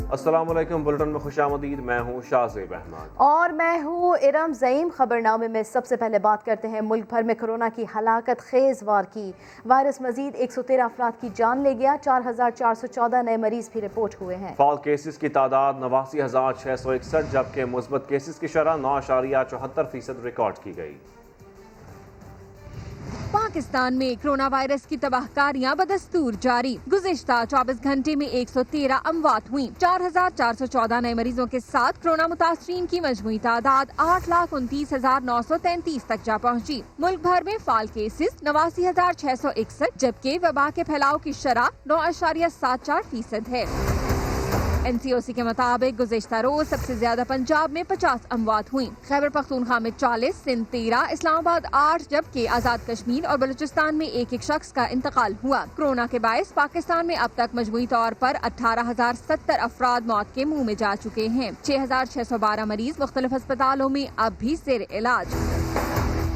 अस्सलामुअलैकुम, बुलेटिन में खुशामदीद। मैं हूँ शाहज़ेब अहमद और मैं हूँ इरम ज़ईम। खबरनामे में सबसे पहले बात करते हैं मुल्क भर में कोरोना की हलाकत खेज वार की। वायरस मजीद 113 अफराद की जान ले गया। 4414 नए मरीज भी रिपोर्ट हुए हैं। फाल केसेस की तादाद 89,661, जबकि मुस्बत केसेस की शरह 9.74% रिकॉर्ड की गई। पाकिस्तान में कोरोना वायरस की तबाहकारियां बदस्तूर जारी। गुज़िश्ता 24 घंटे में 113 अमवात हुई। 4414 नए मरीजों के साथ कोरोना मुतासरीन की मजमूई तादाद 8,29,933 तक जा पहुंची। मुल्क भर में फाल केसेस 89,661, जबकि वबा के फैलाव की शरह 9.74% है। NCOC के मुताबिक गुज़िश्ता रोज सबसे ज्यादा पंजाब में 50 अमवात हुई, खैबर पख्तूनख्वा में 40, सिंध 13, इस्लामाबाद 8, जबकि आजाद कश्मीर और बलूचिस्तान में एक एक शख्स का इंतकाल हुआ। कोरोना के बायस पाकिस्तान में अब तक मजमूई तौर पर 18,070 अफराद मौत के मुंह में जा चुके हैं। 6,612 मरीज मुख्तलिफ अस्पतालों में अब भी ज़ेर इलाज।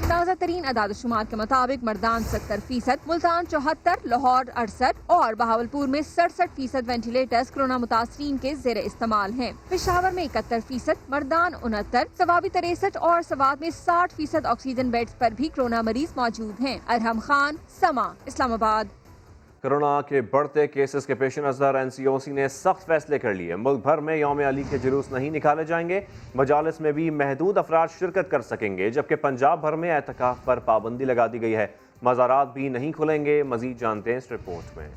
ताज़ा तरीन अदाद-ओ-शुमार के मुताबिक मर्दान 70%, मुल्तान 74, लाहौर 68 और बहावलपुर में 67% वेंटिलेटर्स कोरोना मुतासरीन के ज़ेर इस्तेमाल हैं। पेशावर में 71%, मर्दान 69, सवाबी 63 और सवात में 60% ऑक्सीजन बेड्स पर भी कोरोना मरीज मौजूद हैं। अरहम खान, समा, इस्लामाबाद। कोरोना के बढ़ते केसेस के पेश नज़र NCOC ने सख्त फैसले कर लिए। मुल्क भर में यौम अली के जुलूस नहीं निकाले जाएंगे। मजालिस में भी महदूद अफराद शिरकत कर सकेंगे, जबकि पंजाब भर में एतकाफ पर पाबंदी लगा दी गई है। मज़ारात भी नहीं खुलेंगे। मजीद जानते हैं इस रिपोर्ट में।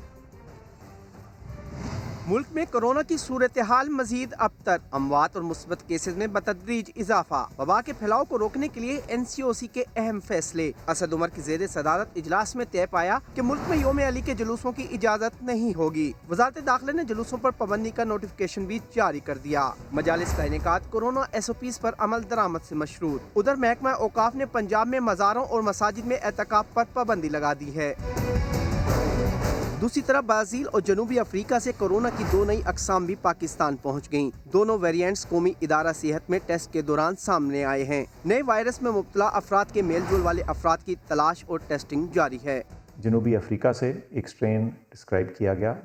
मुल्क में कोरोना की सूरत हाल मजीद अबतर, अमवात और मुस्बत केसेस में बतदरीज इजाफा। वबा के फैलाव को रोकने के लिए NCOC के अहम फैसले। असद उमर की ज़ेर सदारत इजलास में तय पाया कि मुल्क में यौम अली के जुलूसों की इजाजत नहीं होगी। वजारत दाखिला ने जुलूसों पर पाबंदी का नोटिफिकेशन भी जारी कर दिया। मजालिस का इनेकाद कोरोना SOPs पर अमल दरामद से मशरूत। उधर महकमा औकाफ ने पंजाब में मज़ारों और मसाजिद में एतकाफ पर पाबंदी लगा दी है। दूसरी तरफ ब्राजील और जनूबी अफ्रीका से कोरोना की 2 नई अकसाम भी पाकिस्तान पहुंच गईं। दोनों वेरिएंट्स कौमी इदारा सेहत में टेस्ट के दौरान सामने आए हैं। नए वायरस में मुब्तला अफराद के मेल जोल वाले अफराद की तलाश और टेस्टिंग जारी है। जनूबी अफ्रीका से एक स्ट्रेन डिस्क्राइब किया गया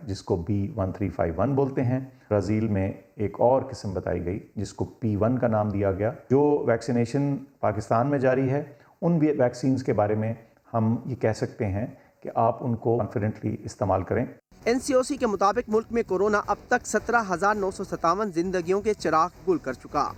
जिसको B1351 बोलते हैं। ब्राज़ील में एक और किस्म बताई गई जिसको P1 का नाम दिया गया। जो वैक्सीनेशन पाकिस्तान में जारी है, उन वैक्सीन्स के बारे में हम ये कह सकते हैं कि आप उनको कॉन्फिडेंटली इस्तेमाल करें। NCOC के मुताबिक मुल्क में कोरोना अब तक 17,957 जिंदगियों के चिराग गुल कर चुका।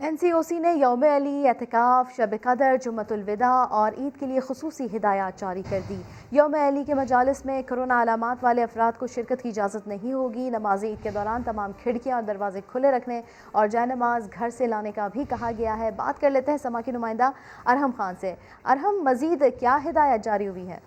NCOC ने यौम अली, एतकाफ, शब कदर, जुम्मतुल विदा और ईद के लिए खुसूसी हिदायत जारी कर दी। यौम अली के मजालिस में कोरोना अलामात वाले अफराद को शिरकत की इजाज़त नहीं होगी। नमाज ईद के दौरान तमाम खिड़कियाँ और दरवाजे खुले रखने और जाए नमाज घर से लाने का भी कहा गया है। बात कर लेते हैं समा की नुमाइंदा अरहम खान से। अरहम, मजीद क्या हिदायत जारी हुई है?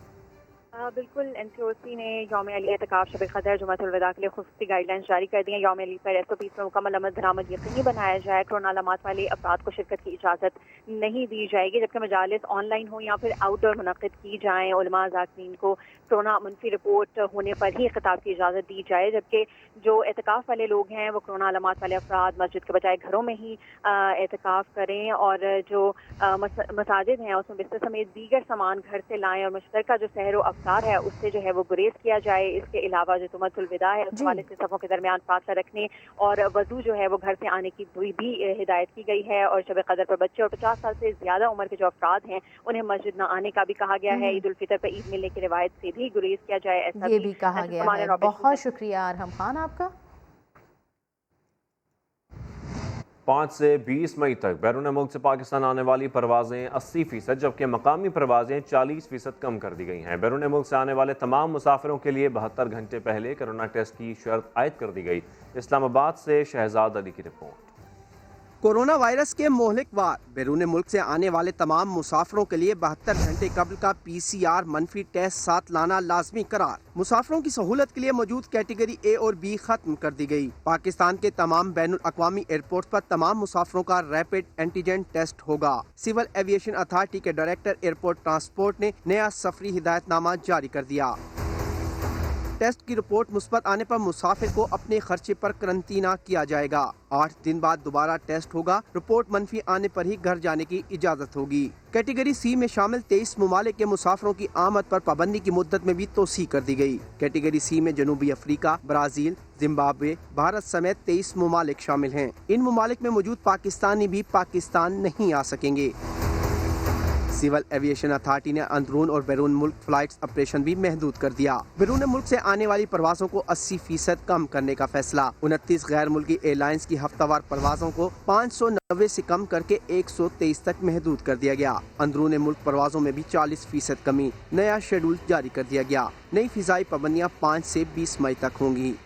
बिल्कुल, NCOC ने यौम अली, एतकाफ, शब कदर, जुम्मतुल विदा के लिए खुसूसी गाइडलाइंस जारी कर दी हैं। यौम अली पर SOPs में मुकम्मल अमल दरामद यकीनी बनाया जाए। कोरोना अलामात वाले अफराद को शिरकत की इजाज़त नहीं दी जाएगी, जबकि मजालिस ऑनलाइन हो या फिर आउटडोर मुनक़िद की जाएँ। उलमा ज़ाकिरीन को कोरोना मुनफी रिपोर्ट होने पर ही खिताब की इजाज़त दी जाए, जबकि जो एतकाफ वाले लोग हैं वो कोरोना अलामात वाले अफराद मस्जिद के बजाय घरों में ही एतकाफ करें और जो मसाजिद हैं उसमें बिस्तर समेत दीगर सामान घर से लाएँ और मुश्तरका जो सहर व अफ्तार है उससे जो है वो गुरेज किया जाए। इसके अलावा जो जुम्मतुल विदा है उस हवाले से सफ़ों के दरमियान फासला रखने और वज़ू जो है वो घर से आने की भी हिदायत की गई है। और शब कदर पर बच्चे और 50 साल से ज़्यादा उम्र के जो अफराद हैं उन्हें मस्जिद न आने का भी कहा गया है। ईद उल फितर पर ईद मिलने की रिवायत से भी गुरेज किया जाए, ऐसा ये भी कहा गया है। बहुत शुक्रिया अरहम खान आपका। 5 से 20 मई तक बैरून मुल्क से पाकिस्तान आने वाली परवाज़ें 80%, जबकि मकामी परवाज़ें 40% कम कर दी गई हैं। बैरून मुल्क से आने वाले तमाम मुसाफिरों के लिए 72 घंटे पहले कोरोना टेस्ट की शर्त आयद कर दी गई। इस्लामाबाद से शहजाद अली की रिपोर्ट। कोरोना वायरस के मोहलिक वार बैरून मुल्क से आने वाले तमाम मुसाफिरों के लिए 72 घंटे कबल का PCR मनफी टेस्ट साथ लाना लाजमी करार। मुसाफिरों की सहूलत के लिए मौजूद कैटेगरी A और B खत्म कर दी गई। पाकिस्तान के तमाम बैनुल अक़वामी एयरपोर्ट पर तमाम मुसाफिरों का रैपिड एंटीजन टेस्ट होगा। सिविल एविएशन अथॉरिटी के डायरेक्टर एयरपोर्ट ट्रांसपोर्ट ने नया सफरी हिदायतनामा जारी कर दिया। टेस्ट की रिपोर्ट मुस्बत आने पर मुसाफिर को अपने खर्चे पर करंतना किया जाएगा। 8 दिन बाद दोबारा टेस्ट होगा। रिपोर्ट मनफी आने पर ही घर जाने की इजाजत होगी। कैटेगरी सी में शामिल 23 ममालिक के मुसाफिरों की आमद पर पाबंदी की मुद्दत में भी तोसी कर दी गई। कैटेगरी सी में जनूबी अफ्रीका, ब्राजील, जिम्बाब्वे, भारत समेत 23 ममालिक शामिल हैं। इन ममालिक में मौजूद पाकिस्तानी भी पाकिस्तान नहीं आ सकेंगे। सिविल एविएशन अथॉरिटी ने अंदरून और बैरून मुल्क फ्लाइट्स ऑपरेशन भी महदूद कर दिया। बैरून मुल्क से आने वाली परवाजों को 80% कम करने का फैसला। 29 गैर मुल्की एयरलाइंस की हफ्तावार परवाजों को 590 से कम करके 123 तक महदूद कर दिया गया। अंदरून मुल्क परवाजों में भी 40% कमी। नया शेड्यूल जारी कर दिया गया। नई फिजाई पाबंदियाँ 5 से 20 मई तक होंगी।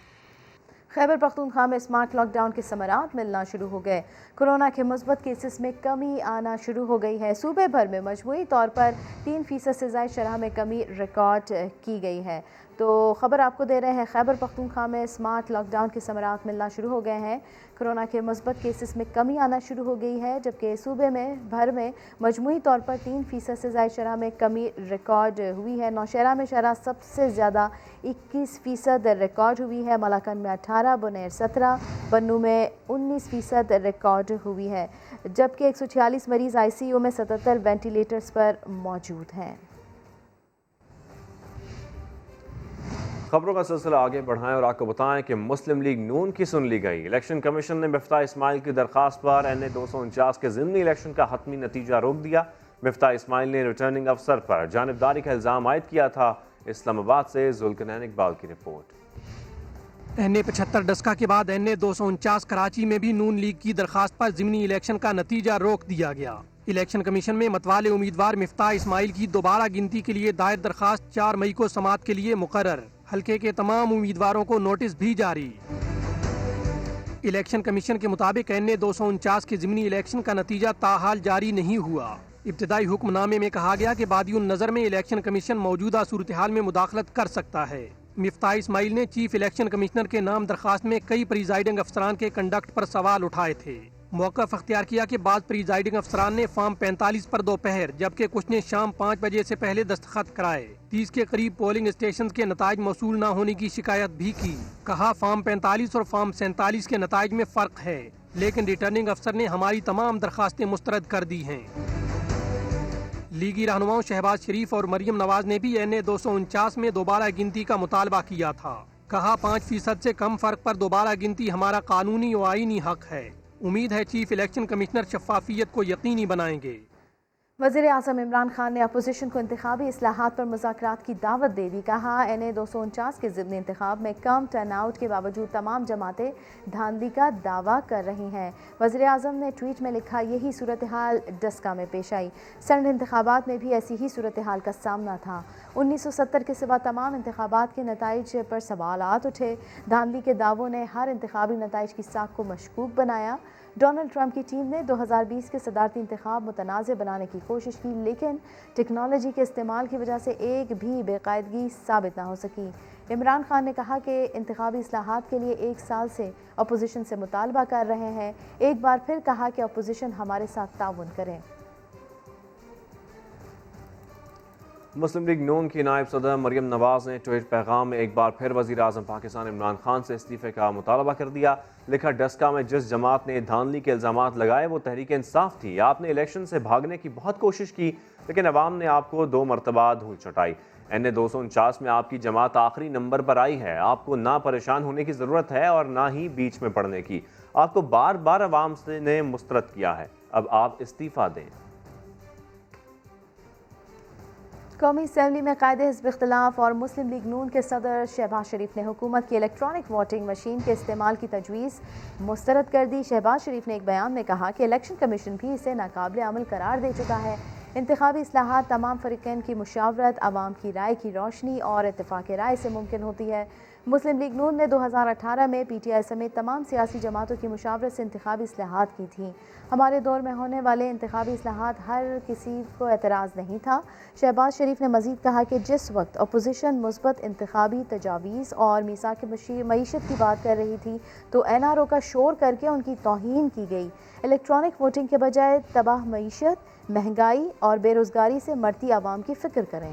खैबर पख्तूनख्वा में स्मार्ट लॉकडाउन के समरात मिलना शुरू हो गए। कोरोना के मुस्बत केसेस में कमी आना शुरू हो गई है। सूबे भर में मजमूई तौर पर 3% से ज़ायद शरह में कमी रिकॉर्ड की गई है। तो खबर आपको दे रहे हैं, खैबर पख्तूनख्वा में स्मार्ट लॉकडाउन के समरात मिलना शुरू हो गए हैं। कोरोना के मुस्बत केसेस में कमी आना शुरू हो गई है, जबकि सूबे में भर में मजमूई तौर पर 3% से ज़ायद शरह में कमी रिकॉर्ड हुई है। नौशहरा में शरह सबसे ज़्यादा 21% रिकॉर्ड हुई है। मलाकन में 18, बुनेर 17, बन्नू में 19% रिकॉर्ड हुई है, जबकि 146 मरीज़ ICU में 77 वेंटिलेटर्स पर मौजूद हैं। खबरों का सिलसिला आगे बढ़ाएं और आपको बताएं कि मुस्लिम लीग नून की सुन ली गई। इलेक्शन कमीशन ने मिफ्ता इस्माइल की दरखास्त पर NA 249 के ज़िमनी इलेक्शन का हतमी नतीजा रोक दिया। मिफ्ता इस्माइल ने रिटर्निंग अफसर पर जानिबदारी का इल्ज़ाम आयद किया था। इस्लामाबाद से जुल्कनैन इकबाल की रिपोर्ट। NA 75 डस्का के बाद NA 249 कराची में भी नून लीग की दरखास्त पर ज़िमनी इलेक्शन का नतीजा रोक दिया गया। इलेक्शन कमीशन में मतवाले उम्मीदवार मिफ्ता इस्माइल की दोबारा गिनती के लिए दायर दरखास्त 4 मई को समाअत के लिए मुकर्रर। हल्के के तमाम उम्मीदवारों को नोटिस भी जारी। इलेक्शन कमीशन के मुताबिक NA 249 के ज़िमनी इलेक्शन का नतीजा ताहाल जारी नहीं हुआ। इब्तिदाई हुक्मनामे में कहा गया कि बादियुन नज़र में इलेक्शन कमीशन मौजूदा सूरत हाल में मुदाखलत कर सकता है। मिफ्ता इस्माइल ने चीफ इलेक्शन कमिश्नर के नाम दरखास्त में कई प्रिजाइडिंग अफसरान के कंडक्ट पर सवाल उठाए थे। मौक़िफ़ अख्तियार किया कि बाद प्रिजाइडिंग अफसरान ने फॉर्म 45 पर दोपहर, जबकि कुछ ने शाम 5 बजे से पहले दस्तखत कराए। 30 के करीब पोलिंग स्टेशन के नताइज मौसूल न होने की शिकायत भी की। कहा फॉर्म 45 और फॉर्म 47 के नताइज में फ़र्क है, लेकिन रिटर्निंग अफसर ने हमारी तमाम दरखास्तें मुस्तरद कर दी हैं। लीगी रहनुमाओं शहबाज शरीफ और मरियम नवाज ने भी NA 249 में दोबारा गिनती का मुतालबा किया था। कहा 5% से कम फ़र्क पर दोबारा गिनती हमारा कानूनी और आईनी हक है। उम्मीद है चीफ इलेक्शन कमिश्नर शफाफियत को यकीनी बनाएंगे। वज़ीर आज़म इमरान खान ने अपोजिशन को इंतखाबी इस्लाहात पर मुज़ाकरात की दावत दे दी। कहा NA 249 के ज़िमनी इंतखाब में कम टर्नआउट के बावजूद तमाम जमातें धांधली का दावा कर रही हैं। वज़ीर आज़म ने ट्वीट में लिखा, यही सूरत हाल डस्का में पेश आई। संड इंतखाबात में भी ऐसी ही सूरत हाल का सामना था। 1970 के सिवा तमाम इंतखाबात के नताइज पर सवालात उठे। धांधली के दावों ने हर इंतखाबी नताइज की साख को मशकूक बनाया। डोनाल्ड ट्रंप की टीम ने 2020 के सदारती इंतखाब मुतनाज़ बनाने की कोशिश की, लेकिन टेक्नोलॉजी के इस्तेमाल की वजह से एक भी बेकायदगी साबित ना हो सकी। इमरान खान ने कहा कि इंतखाबी इस्लाहात के लिए 1 साल से अपोजिशन से मुतालबा कर रहे हैं। एक बार फिर कहा कि अपोजिशन हमारे साथ ताउन करें। मुस्लिम लीग नून की नायब सदर मरियम नवाज ने ट्वीट पैगाम में एक बार फिर वज़ीर आज़म पाकिस्तान इमरान खान से इस्तीफ़े का मुतालबा कर दिया। लिखा, डस्का में जिस जमात ने धांधली के इल्ज़ामात लगाए वो तहरीक इंसाफ थी। आपने इलेक्शन से भागने की बहुत कोशिश की, लेकिन अवाम ने आपको 2 मरतबा धूल चटाई। NA 249 में आपकी जमात आखिरी नंबर पर आई है। आपको ना परेशान होने की ज़रूरत है और ना ही बीच में पड़ने की। आपको बार बार अवाम ने मुस्तरद किया है। अब आप इस्तीफ़ा दें। कौमी असम्बली में कायदे हिज़्ब इख्तिलाफ और मुस्लिम लीग नून के सदर शहबाज शरीफ ने हुकूमत की इलेक्ट्रॉनिक वोटिंग मशीन के इस्तेमाल की तजवीज़ मुस्तरद कर दी। शहबाज शरीफ ने एक बयान में कहा कि इलेक्शन कमीशन भी इसे नाकाबिल अमल करार दे चुका है। इंतखाबी इस्लाहात तमाम फ़रीक़ैन की मुशावरत, आवाम की राय की रोशनी और इत्तेफ़ाक़ राय से मुमकिन होती है। मुस्लिम लीग नून ने 2018 में PTI समेत तमाम सियासी जमातों की मुशावरत से इंतखाबी इस्लाहात की थी। हमारे दौर में होने वाले इंतखाबी इस्लाहात हर किसी को एतराज़ नहीं था। शहबाज शरीफ ने मज़ीद कहा कि जिस वक्त अपोजिशन मुस्बत इंतखाबी तजावीज़ और मीसाक मईशत की बात कर रही थी तो NRO का शोर करके उनकी तौहीन की गई। इलेक्ट्रॉनिक वोटिंग के बजाय तबाह मईशत, महंगाई और बेरोज़गारी से मरती आवाम की फ़िक्र करें।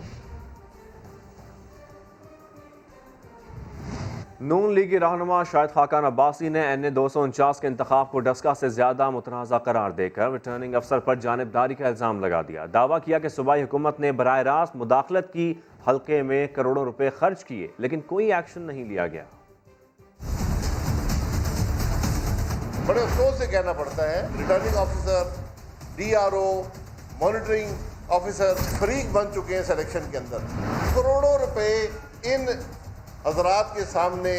नून लीग की रहनुमा शाहिद खाकान अब्बासी ने NA-249 के इंतखाब को डस्का से ज्यादा मुतनाज़ा करार देकर रिटर्निंग अफसर पर जानिबदारी का इल्ज़ाम लगा दिया। दावा किया कि सूबाई हुकूमत ने बराह रास्त मुदाखलत की, हल्के में करोड़ों रुपए खर्च किए लेकिन कोई एक्शन नहीं लिया गया। बड़े अफसोस से कहना पड़ता है, returning officer, DRO, monitoring officer फरीक बन चुके हैं सिलेक्शन के अंदर। करोड़ों रुपए इन हजरात के सामने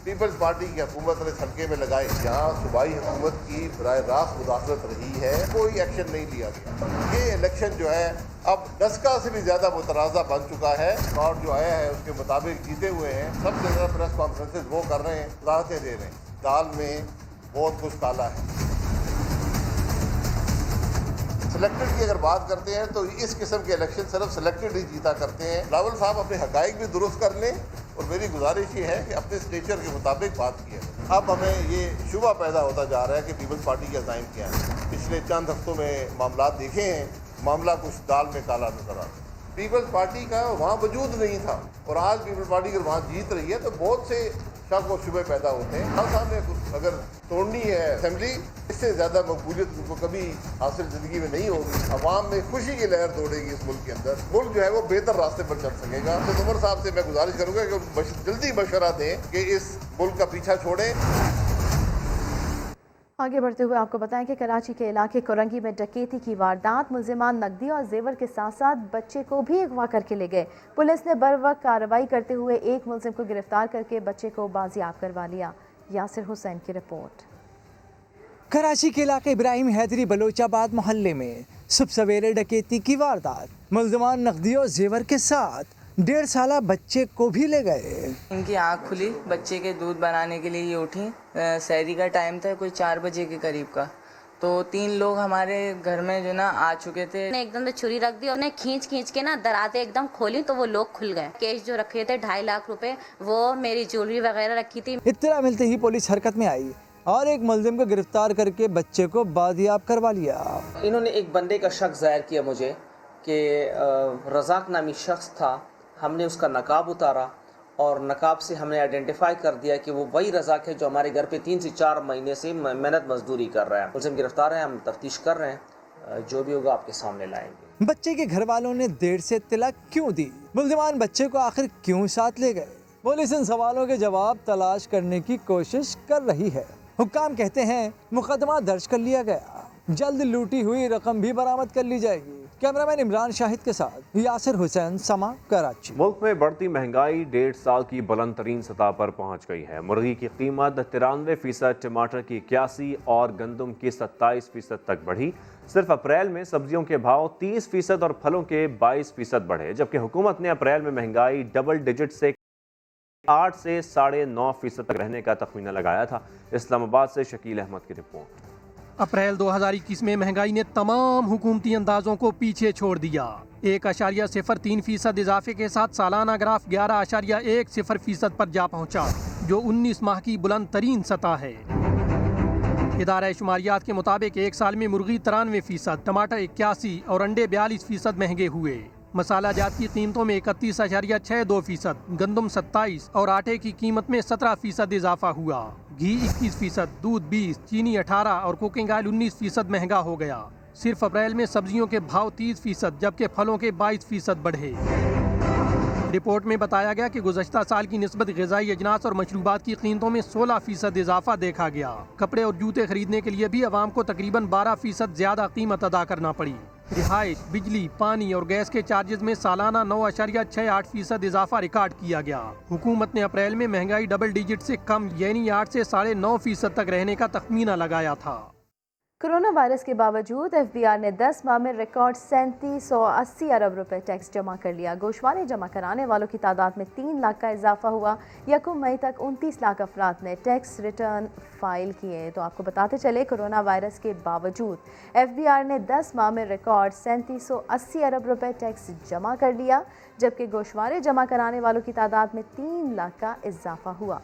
पीपल्स पार्टी की हुकूमत ने हल्के में लगाए। जहाँ सूबाई हुकूमत की बराह रास्त मुदाखलत रही है, कोई एक्शन नहीं लिया गया। ये इलेक्शन जो है अब डस्का से भी ज़्यादा मुतनाज़ा बन चुका है और जो आया है उसके मुताबिक जीते हुए हैं। सबसे ज़्यादा प्रेस कॉन्फ्रेंसेज वो कर रहे हैं, वजारतें दे रहे हैं। दाल में बहुत कुछ काला है। सिलेक्टेड की अगर बात करते हैं तो इस किस्म के इलेक्शन सिर्फ सिलेक्टेड ही जीता करते हैं। बिलावल साहब अपने हकाइक भी दुरुस्त कर लें और मेरी गुजारिश ये है कि अपने स्टेचर के मुताबिक बात की है। अब हमें ये शुबा पैदा होता जा रहा है कि पीपल्स पार्टी के अज़ाइम क्या है। पिछले चंद हफ्तों में मामला देखे हैं, मामला कुछ दाल में काला नजर आ रहा है। पीपल्स पार्टी का वहाँ वजूद नहीं था और आज पीपल्स पार्टी अगर वहाँ जीत रही है तो बहुत से शक और शुबे पैदा होते हैं। हर सामने अगर तोड़नी है असेंबली, इससे ज़्यादा मकबूलियत उनको कभी हासिल ज़िंदगी में नहीं होगी। अवाम में खुशी की लहर दौड़ेगी इस मुल्क के अंदर। मुल्क जो है वो बेहतर रास्ते पर चल सकेगा। तो उमर साहब से मैं गुजारिश करूँगा कि जल्दी मशवरा दें कि इस मुल्क का पीछा छोड़ें। आगे बढ़ते हुए आपको बताएं कि कराची के इलाके कोरंगी में डकैती की वारदात, मुलजिमान नकदी और जेवर के साथ साथ बच्चे को भी अगवा करके ले गए। पुलिस ने बर वक्त कार्रवाई करते हुए एक मुलजिम को गिरफ्तार करके बच्चे को बाजियाब करवा लिया। यासिर हुसैन की रिपोर्ट। कराची के इलाके इब्राहिम हैदरी बलोचाबाद मोहल्ले में सुबह सवेरे डकैती की वारदात, मुलजिमान नकदी और जेवर के साथ 1.5 साला बच्चे को भी ले गए। इनकी आंख खुली, बच्चे के दूध बनाने के लिए ये उठी। सहरी का टाइम था, कोई 4 बजे के करीब का। तो 3 लोग हमारे घर में जो ना आ चुके थे। एकदम से छुरी रख दी, उन्हें खींच के ना दराते एकदम खोली तो वो लोग खुल गए। कैश जो रखे थे 2.5 लाख रुपए, वो मेरी ज्वेलरी वगैरह रखी थी। इत्तला मिलते ही पुलिस हरकत में आई और एक मुलजिम को गिरफ्तार करके बच्चे को बाजियाब करवा लिया। इन्होंने एक बंदे का शक जाहिर किया मुझे कि रज़ाक नामी शख्स था। हमने उसका नकाब उतारा और नकाब से हमने आइडेंटिफाई कर दिया कि वो वही रज़ाक है जो हमारे घर पे 3 से 4 महीने से मेहनत मजदूरी कर रहा है। मुलजिम गिरफ्तार है, हम तफ्तीश कर रहे हैं, जो भी होगा आपके सामने लाएंगे। बच्चे के घर वालों ने देर से इत्तला क्यों दी, मुलजिमान बच्चे को आखिर क्यों साथ ले गए, पुलिस इन सवालों के जवाब तलाश करने की कोशिश कर रही है। हुक्काम कहते हैं मुकदमा दर्ज कर लिया गया, जल्द लूटी हुई रकम भी बरामद कर ली जाएगी। कैमरामैन इमरान शाहिद के साथ यासिर हुसैन, समा, कराची। मुल्क में बढ़ती महंगाई 1.5 साल की बुलंद तरीन सतह पर पहुँच गई है। मुर्गी की कीमत 93%, टमाटर की 81% और गंदम की 27% तक बढ़ी। सिर्फ अप्रैल में सब्जियों के भाव 30% और फलों के 22% बढ़े, जबकि हुकूमत ने अप्रैल में महंगाई डबल डिजिट से 8 से 9.5% तक रहने का तखमीना लगाया था। इस्लामाबाद से शकील अहमद की रिपोर्ट। अप्रैल 2021 में महंगाई ने तमाम हुकूमती अंदाजों को पीछे छोड़ दिया। 1.03% इजाफे के साथ सालाना ग्राफ 11.10% पर जा पहुंचा, जो 19 माह की बुलंद तरीन सतह है। इदारा शुमारियात के मुताबिक एक साल में मुर्गी 93%, टमाटर 81% और अंडे 42% महंगे हुए। मसाला जात की कीमतों में 31.62%, गंदम 27% और आटे की कीमत में 17% इजाफा हुआ। घी 21%, दूध 20%, चीनी 18% और कुकिंग ऑयल 19% महंगा हो गया। सिर्फ अप्रैल में सब्जियों के भाव 30%, जबकि फलों के 22% बढ़े। रिपोर्ट में बताया गया कि गुज़श्ता साल की निस्बत ग़िज़ाई अजनास और मशरूबात की कीमतों में 16% इजाफा देखा गया। कपड़े और जूते खरीदने के लिए भी अवाम को तकरीबन 12% ज़्यादा कीमत अदा करना पड़ी। रिहाइश, बिजली, पानी और गैस के चार्जेस में सालाना 9.68% इजाफा रिकॉर्ड किया गया। हुकूमत ने अप्रैल में महंगाई डबल डिजिट से कम यानी 8 से 9.5% तक रहने का तखमीना लगाया था। कोरोना वायरस के बावजूद FBR ने 10 माह में रिकॉर्ड 3780 अरब रुपए टैक्स जमा कर लिया। गोशवारे जमा कराने वालों की तादाद में 3 लाख का इजाफा हुआ। 1 मई तक 29 लाख अफराद ने टैक्स रिटर्न फाइल किए। तो आपको बताते चले, कोरोना वायरस के बावजूद FBR ने 10 माह में रिकॉर्ड 3780 अरब रुपए टैक्स जमा कर लिया, जबकि गोशवारे जमा कराने वालों की तादाद में 3 लाख का इजाफा हुआ।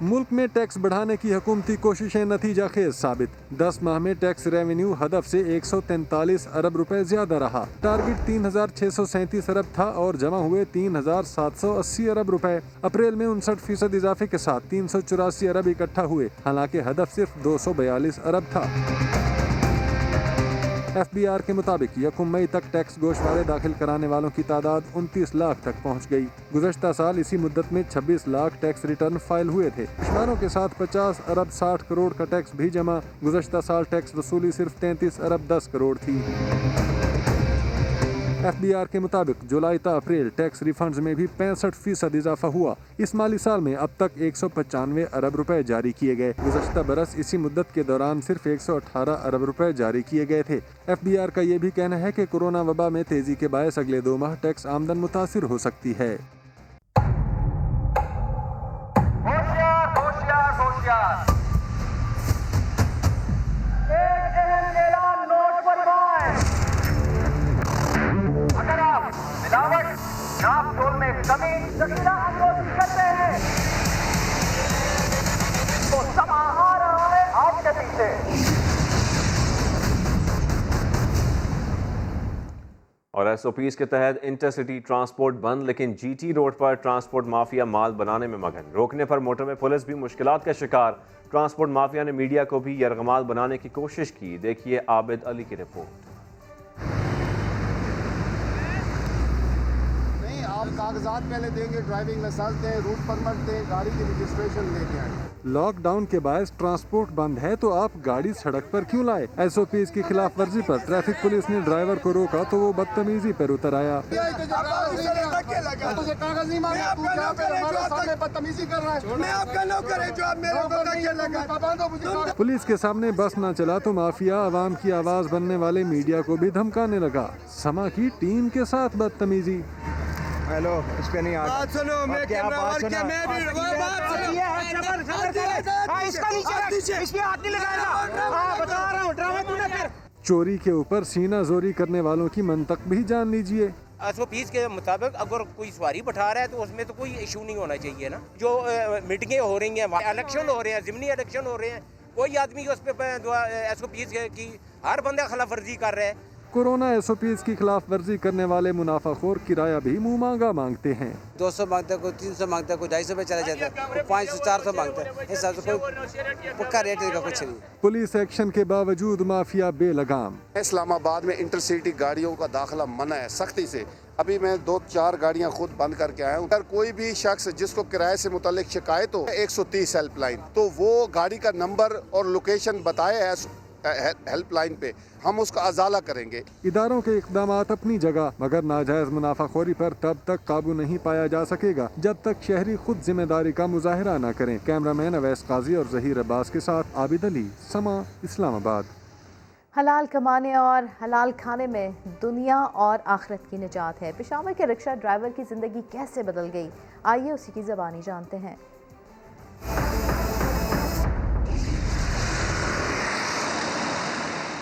मुल्क में टैक्स बढ़ाने की हुकूमती कोशिशें नतीजा खेज साबित। 10 माह में टैक्स रेवेन्यू हदफ से 143 अरब रुपए ज्यादा रहा। टारगेट 3637 अरब था और जमा हुए 3780 अरब रुपए। अप्रैल में 59% इजाफे के साथ 384 अरब इकट्ठा हुए, हालांकि हदफ सिर्फ 242 अरब था। FBR के मुताबिक यकम मई तक टैक्स गोशवारे दाखिल कराने वालों की तादाद 29 लाख तक पहुंच गई। गुज़श्ता साल इसी मुद्दत में 26 लाख टैक्स रिटर्न फाइल हुए थे। शुमारों के साथ 50 अरब 60 करोड़ का टैक्स भी जमा। गुज़श्ता साल टैक्स वसूली सिर्फ 33 अरब 10 करोड़ थी। FBR के मुताबिक जुलाई ता अप्रैल टैक्स रिफंड्स में भी 65% इजाफा हुआ। इस माली साल में अब तक 195 अरब रुपए जारी किए गए। गुज़श्ता बरस इसी मुद्दत के दौरान सिर्फ 118 अरब रुपए जारी किए गए थे। FBR का ये भी कहना है कि कोरोना वबा में तेजी के बायस अगले 2 माह टैक्स आमदन मुतासिर हो सकती है। नापतोल में कमी जकीरा अनुरोध करते हैं तो समाहा रहा है आपके पीछे। और SOPs के तहत इंटरसिटी ट्रांसपोर्ट बंद, लेकिन GT रोड पर ट्रांसपोर्ट माफिया माल बनाने में मगन। रोकने पर मोटरवे पुलिस भी मुश्किलात का शिकार। ट्रांसपोर्ट माफिया ने मीडिया को भी यरगमाल बनाने की कोशिश की। देखिए आबिद अली की रिपोर्ट। आप कागजात पहले देंगे, ड्राइविंग लाइसेंस दें, रूट परमिट दें, गाड़ी की रजिस्ट्रेशन लेके आए। लॉकडाउन के बायस ट्रांसपोर्ट बंद है तो आप गाड़ी सड़क पर क्यों लाए? SOPs की खिलाफ वर्जी पर ट्रैफिक पुलिस ने ड्राइवर को रोका तो वो बदतमीजी पर उतर आया। पुलिस के सामने बस न चला तो माफिया आवाम की आवाज बनने वाले मीडिया को भी धमकाने लगा। समा की टीम के साथ बदतमीजी। हेलो, इस पे नहीं बात सुनो, मैं कैमरा वार के मैं भी बात इसका नीचे इसमें हाथ नहीं लगाएगा। हां बता रहा हूं, ड्रामा तूने कर। चोरी के ऊपर सीना जोरी करने वालों की मंतक भी जान लीजिए। SOPs के मुताबिक अगर कोई सवारी बैठा रहा है तो उसमें तो कोई इशू नहीं होना चाहिए ना। जो मीटिंगें हो रही हैं, इलेक्शन हो रहे हैं, ज़िमनी इलेक्शन हो रहे हैं, कोई आदमी उस पे SOPs की हर बंदा खिलाफ वर्जी कर रहा है। कोरोना SOPs की खिलाफ वर्जी करने वाले मुनाफाखोर किराया भी मुंह मांगा मांगते हैं। 200 मांगता है, कोई 300 मांगता है, कोई 250 पे चला जाता है, कोई 500 400 मांगता है। हिसाब से कोई पक्का रेट का कुछ नहीं। पुलिस एक्शन के बावजूद माफिया बेलगाम। इस्लामाबाद में इंटरसिटी गाड़ियों का दाखिला मना है सख्ती से। अभी मैं 2-4 गाड़ियां खुद बंद करके आया हूँ। अगर कोई भी शख्स जिसको किराए से मुतालिक शिकायत हो 130 हेल्पलाइन, तो वो गाड़ी का नंबर और लोकेशन बताए हेल्पलाइन पे, हम उसका अजाला करेंगे। इदारों के इक़दामात अपनी जगह, मगर नाजायज मुनाफाखोरी पर तब तक काबू नहीं पाया जा सकेगा जब तक शहरी खुद जिम्मेदारी का मुजाहिरा न करें। कैमरामैन अवैस काजी और जहीर अब्बास के साथ आबिद अली, समा, इस्लामाबाद। हलाल कमाने और हलाल खाने में दुनिया और आखिरत की निजात है। पेशावर के रिक्शा ड्राइवर की ज़िंदगी कैसे बदल गई, आइए उसी की ज़बानी जानते हैं।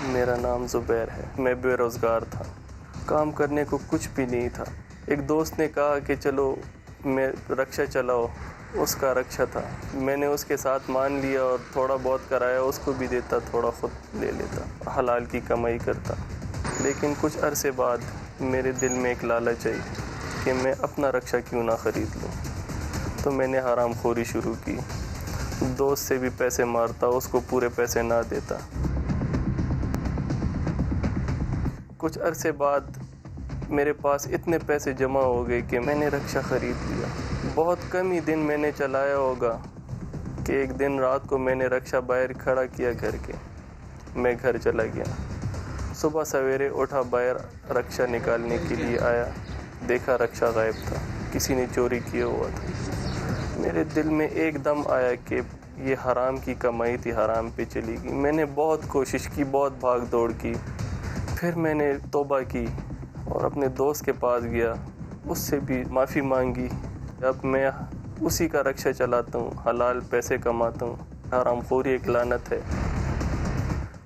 मेरा नाम ज़ुबैर है। मैं बेरोज़गार था, काम करने को कुछ भी नहीं था। एक दोस्त ने कहा कि चलो मैं रिक्शा चलाओ, उसका रिक्शा था। मैंने उसके साथ मान लिया और थोड़ा बहुत किराया उसको भी देता, थोड़ा ख़ुद ले लेता, हलाल की कमाई करता। लेकिन कुछ अरसे बाद मेरे दिल में एक लालच आई कि मैं अपना रिक्शा क्यों ना ख़रीद लूँ। तो मैंने हराम खोरी शुरू की। दोस्त से भी पैसे मारता, उसको पूरे पैसे ना देता। कुछ अरसे बाद मेरे पास इतने पैसे जमा हो गए कि मैंने रिक्शा ख़रीद लिया। बहुत कम ही दिन मैंने चलाया होगा कि एक दिन रात को मैंने रिक्शा बाहर खड़ा किया करके मैं घर चला गया। सुबह सवेरे उठा, बाहर रिक्शा निकालने के लिए आया, देखा रिक्शा गायब था, किसी ने चोरी किया हुआ था। मेरे दिल में एकदम आया कि ये हराम की कमाई थी, हराम पे चली गई। मैंने बहुत कोशिश की, बहुत भाग दौड़ की। फिर मैंने तौबा की और अपने दोस्त के पास गया, उससे भी माफ़ी मांगी। अब मैं उसी का रिक्शा चलाता हूँ, हलाल पैसे कमाता हूँ। हराम खोरी एक लानत है।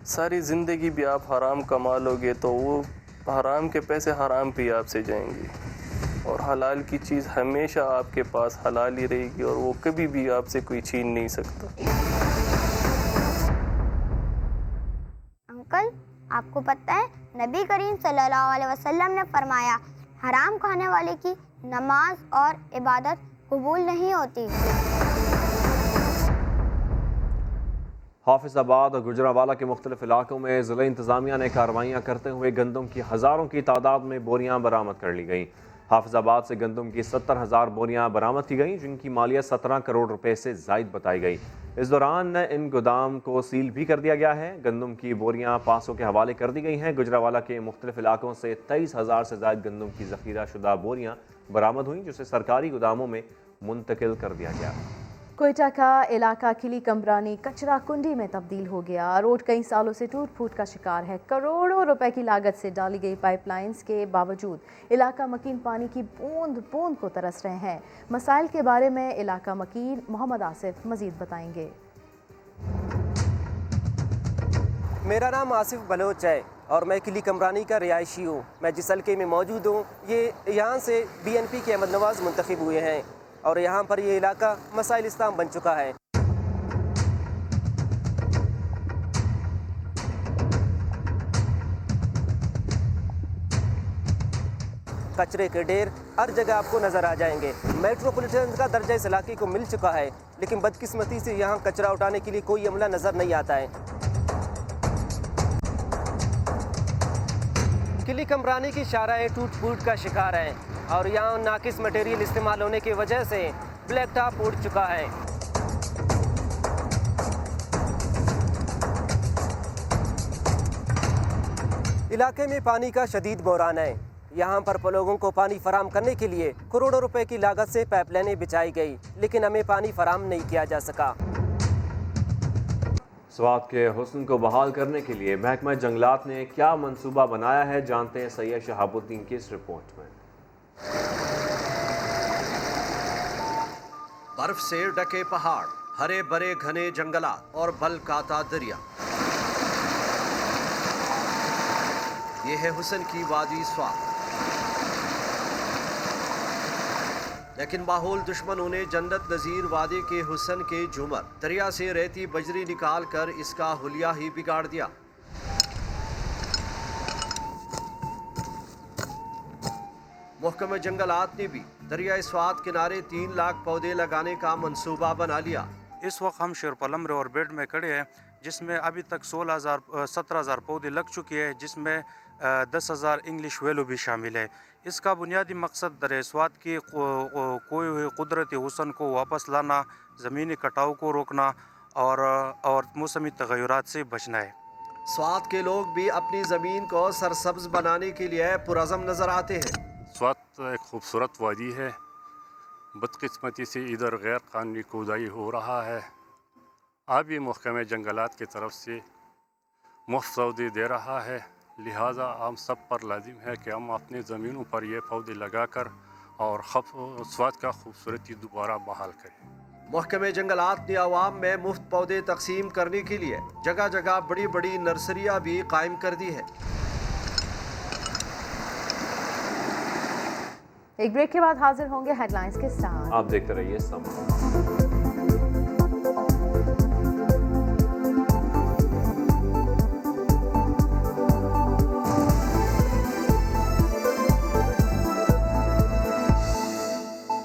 सारी ज़िंदगी भी आप हराम कमा लोगे तो वो हराम के पैसे हराम पे आपसे जाएंगे। और हलाल की चीज़ हमेशा आपके पास हलाल ही रहेगी और वो कभी भी आपसे कोई छीन नहीं सकता। अंकल, आपको पता है नबी करीम सल्लल्लाहु अलैहि वसल्लम ने फरमाया हराम खाने वाले की नमाज और इबादत कबूल नहीं होती। हाफिजाबाद और गुजरावाला के मुख्तलिफ इलाकों में ज़िला इंतज़ामिया ने कार्रवाइयाँ करते हुए गंदम की हज़ारों की तादाद में बोरियाँ बरामद कर ली गईं। हाफिजाबाद से गंदम की 70,000 बोरियाँ बरामद की गईं, जिनकी मालियत 17 करोड़ रुपए से ज़ायद बताई गई। इस दौरान इन गोदाम को सील भी कर दिया गया है। गंदम की बोरियाँ पासों के हवाले कर दी गई हैं। गुजरावाला के मुख्तलिफ इलाकों से 23,000 से ज़ायद गंदम की ज़ख़ीरा शुदा बोरियाँ बरामद हुई, जिसे सरकारी गोदामों में मुंतकिल कर दिया गया। कोयटा का इलाका किली कमरानी कचरा कुंडी में तब्दील हो गया। रोड कई सालों से टूट फूट का शिकार है। करोड़ों रुपए की लागत से डाली गई पाइपलाइंस के बावजूद इलाका मकीन पानी की बूंद बूंद को तरस रहे हैं। मसाइल के बारे में इलाका मकीन मोहम्मद आसिफ मजीद बताएंगे। मेरा नाम आसिफ बलोच है और मैं किली कमरानी का रिहायशी हूँ। मैं जिस हल्के में मौजूद हूँ, ये यहाँ से BNP के अहमद नवाज मुंतखब हुए हैं और यहाँ पर ये इलाका मसाइलिस्तान बन चुका है। कचरे के ढेर हर जगह आपको नजर आ जाएंगे। मेट्रोपॉलिटन का दर्जा इस इलाके को मिल चुका है, लेकिन बदकिस्मती से यहाँ कचरा उठाने के लिए कोई अमला नजर नहीं आता है। किली कमरानी की शाराएं टूट फूट का शिकार हैं और यहाँ नाकिस मटेरियल इस्तेमाल होने की वजह से ब्लैक टॉप उड़ चुका है। इलाके में पानी का शदीद बहरान है। यहाँ पर लोगों को पानी फराम करने के लिए करोड़ों रुपए की लागत से पाइपलाइनें बिछाई गई, लेकिन हमें पानी फराम नहीं किया जा सका। स्वात के हुस्न को बहाल करने के लिए महकमा जंगलात ने क्या मंसूबा बनाया है, जानते हैं सैयद शहाबुद्दीन की इस रिपोर्ट में। बर्फ से ढके पहाड़, हरे भरे घने जंगलात और बलकाता दरिया, ये है हुस्न की वादी स्वात। लेकिन माहौल दुश्मनों ने जन्नत नज़ीर वादे के हुस्न के झूमर दरिया से रेती बजरी निकाल कर इसका हुलिया ही बिगाड़ दिया। महकमा जंगलात ने भी दरिया स्वात किनारे 3 लाख पौधे लगाने का मंसूबा बना लिया। इस वक्त हम शेरपलम रिवर बेड में खड़े हैं, जिसमें अभी तक 17,000 पौधे लग चुके हैं, जिसमें 10,000 इंग्लिश वेलो भी शामिल है। इसका बुनियादी मकसद दरिया स्वात की कोई हुए कुदरती हुस्न को वापस लाना, ज़मीनी कटाव को रोकना और मौसमी तग़य्युरात से बचना है। स्वात के लोग भी अपनी ज़मीन को सरसब्ज बनाने के लिए पुरज़म नज़र आते हैं। स्वात एक खूबसूरत वादी है। बदकिस्मती से इधर गैर कानूनी खुदाई हो रहा है। आबी महकमा जंगलात की तरफ से मुफ्त सौदे दे रहा है, लिहाजा हम सब पर लाजिम है कि हम अपनी ज़मीनों पर ये पौधे लगाकर और स्वात का खूबसूरती दोबारा बहाल करें। महकमे जंगलात ने आवाम में मुफ्त पौधे तकसीम करने के लिए जगह जगह बड़ी बड़ी नर्सरियाँ भी कायम कर दी है। एक ब्रेक के बाद हाजिर होंगे हेडलाइंस के साथ। आप देखते रहिए समा।